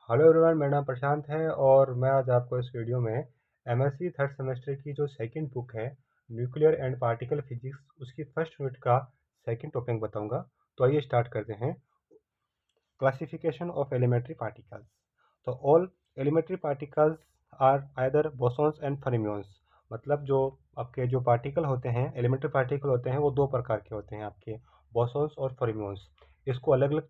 Hello everyone, मेरा नाम प्रशांत है और मैं आज आपको इस वीडियो में एमएससी थर्ड सेमेस्टर की जो सेकंड बुक है न्यूक्लियर एंड पार्टिकल फिजिक्स उसकी फर्स्ट यूनिट का सेकंड टॉपिक बताऊंगा। तो आइए स्टार्ट करते हैं। Classification of elementary particles. तो all elementary particles are either bosons and fermions. मतलब जो आपके जो पार्टिकल होते हैं, एलिमेंट्री पार्टिकल होते हैं, वो दो प्रकार के होते हैं आपके, बोसॉन्स और फर्मियंस। इसको अलग अलग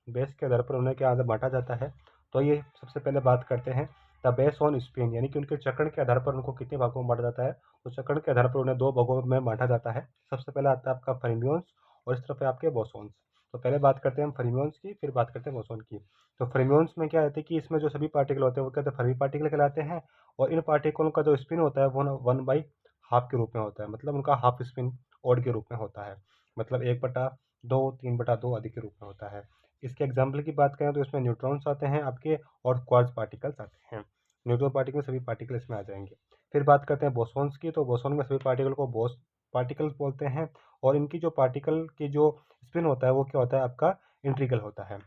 बेस के आधार पर उन्हें क्या आधार बांटा जाता है। तो ये सबसे पहले बात करते हैं द बेस ऑन स्पिन, यानी कि उनके चक्रण के आधार पर उनको कितने भागों में बांटा जाता है। तो चक्रण के आधार पर उन्हें दो भागों में बांटा जाता है। सबसे पहले आता है आपका फर्मियंस और इस तरफ है आपके बोसॉन्स। तो पहले बात करते हैं हम फर्मियंस की, फिर बात करते हैं बोसॉन की। तो फर्मियंस में क्या रहता है कि इसमें जो सभी पार्टिकल होते हैं वो कहते हैं फर्मी पार्टिकल कहलाते हैं। और इन पार्टिकलों का जो स्पिन होता है वो 1/2 के रूप में होता है, मतलब उनका हाफ स्पिन ओड के रूप में होता है, मतलब 1/2, 3/2 आदि के रूप में होता है। इसके एग्जाम्पल की बात करें तो इसमें न्यूट्रॉन्स आते हैं आपके और क्वार्ट्ज पार्टिकल्स आते हैं। न्यूट्रॉन पार्टिकल सभी पार्टिकल इसमें आ जाएंगे। फिर बात करते हैं बोसॉन्स की। तो बोसॉन में सभी पार्टिकल को बोस पार्टिकल्स बोलते हैं। और इनकी जो पार्टिकल की जो स्पिन होता है वो क्या होता है आपका इंट्रीगल होता है।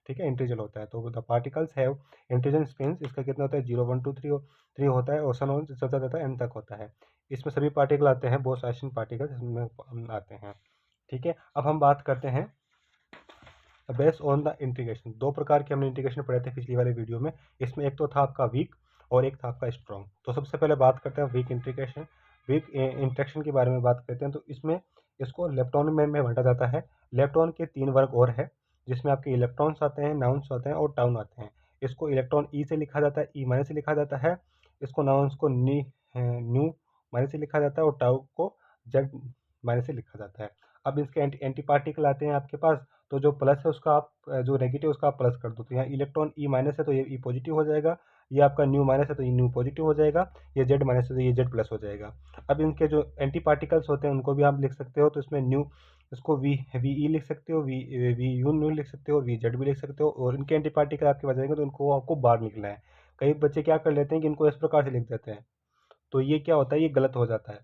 ठीक है, इंट्रीजल होता है। तो द पार्टिकल्स हैव इंट्रीजल स्पिन। इसका कितना होता है 0 1 2 3 होता है और सन चलता जाता है एन तक होता है। इसमें सभी पार्टिकल आते हैं, बोस आइसन पार्टिकल इसमें आते हैं। ठीक है, अब हम बात करते हैं बेस्ड ऑन द इंटीग्रेशन। दो प्रकार के हमने इंटीग्रेशन पढ़े थे पिछली वाले वीडियो में। इसमें एक तो था आपका वीक और एक था आपका स्ट्रॉन्ग। तो सबसे पहले बात करते हैं वीक इंटीग्रेशन, वीक इंट्रैक्शन के बारे में बात करते हैं। तो इसमें इसको लेप्टॉन में बांटा जाता है। लेप्टॉन के 3 वर्ग और है, जिसमें आपके इलेक्ट्रॉन्स आते हैं, नाउन्स आते हैं और टाउन आते हैं। इसको इलेक्ट्रॉन ई से लिखा जाता है, ई माइनस से लिखा जाता है। इसको नाउन्स को न्यू माइनस से लिखा जाता है और टाउ को जेड माइनस से लिखा जाता है। अब इसके एंटी पार्टिकल आते हैं आपके पास। तो जो प्लस है उसका आप जो नेगेटिव उसका आप प्लस कर दो। तो यहाँ इलेक्ट्रॉन ई माइनस है तो ये ई पॉजिटिव हो जाएगा। ये आपका न्यू माइनस है तो ये न्यू पॉजिटिव हो जाएगा। ये जेड माइनस है तो ये जेड प्लस हो जाएगा। अब इनके जो एंटी पार्टिकल्स होते हैं उनको भी आप लिख सकते हो। तो इसमें न्यू इसको वी ई लिख सकते हो, वी यू न्यू लिख सकते हो, वी जेड भी लिख सकते हो। और इनके एंटी पार्टिकल आपके पास आएंगे तो इनको आपको बार लिखना है। कई बच्चे क्या कर लेते हैं कि इनको इस प्रकार से लिख देते हैं। तो ये क्या होता है, ये गलत हो जाता है,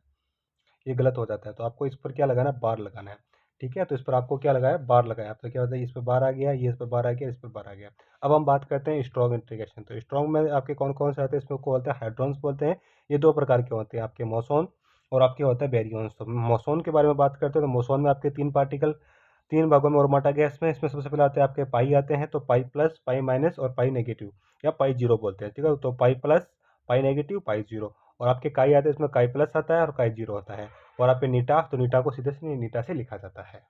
ये गलत हो जाता है। तो आपको इस पर क्या लगाना है, बार लगाना है। ठीक है, तो इस पर आपको क्या लगाया, बार लगाया। तो क्या होता है, इस पर बार आ गया, ये इस पर बार आ गया, इस पर बार आ गया। अब हम बात करते हैं स्ट्रॉन्ग इंटीग्रेशन। तो स्ट्रॉन्ग में आपके कौन कौन से आते हैं, इसमें को बोलते हैं हाइड्रॉन्स बोलते हैं। ये दो प्रकार के होते हैं आपके, मोसोन और आपके होता है बैरियंस। तो मोसोन के बारे में बात करते हैं तो मोसोन में आपके 3 पार्टिकल 3 भागों में और बांटा गया। इसमें सबसे पहले आते हैं आपके पाई आते हैं। तो पाई प्लस, पाई माइनस और पाई नेगेटिव या पाई जीरो बोलते हैं। ठीक है, तो पाई प्लस, पाई नेगेटिव, पाई जीरो। और आपके काई आते हैं, इसमें काई प्लस आता है और काई जीरो होता है। और आपके नीटा, तो नीटा को सीधे से नीटा से लिखा जाता है।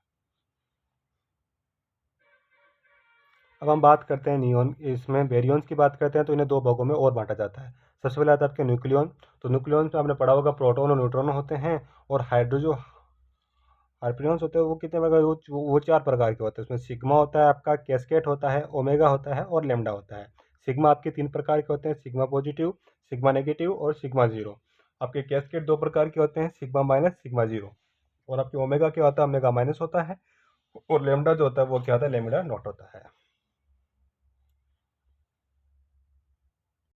अब हम बात करते हैं नियॉन, इसमें बेरियंस की बात करते हैं। तो इन्हें दो भागों में और बांटा जाता है। सबसे पहले आता है आपके न्यूक्लियन। तो न्यूक्लियन में आपने पढ़ा होगा प्रोटॉन और न्यूट्रॉन होते हैं। और हाइड्रोजन हार्पियंस होते हैं वो कितने प्रकार वो 4 प्रकार के होते हैं। उसमें सिग्मा होता है आपका, कैस्केट होता है, ओमेगा होता है और लेमडा होता है। सिग्मा आपके 3 प्रकार के होते हैं, सिग्मा पॉजिटिव, सिग्मा नेगेटिव और सिग्मा जीरो। आपके कैस्केट 2 प्रकार के होते हैं, सिग्मा माइनस, सिग्मा जीरो। और आपके ओमेगा क्या होता है, ओमेगा माइनस होता है। और लेमडा जो होता है वो क्या होता है, लेमडा नॉट होता है।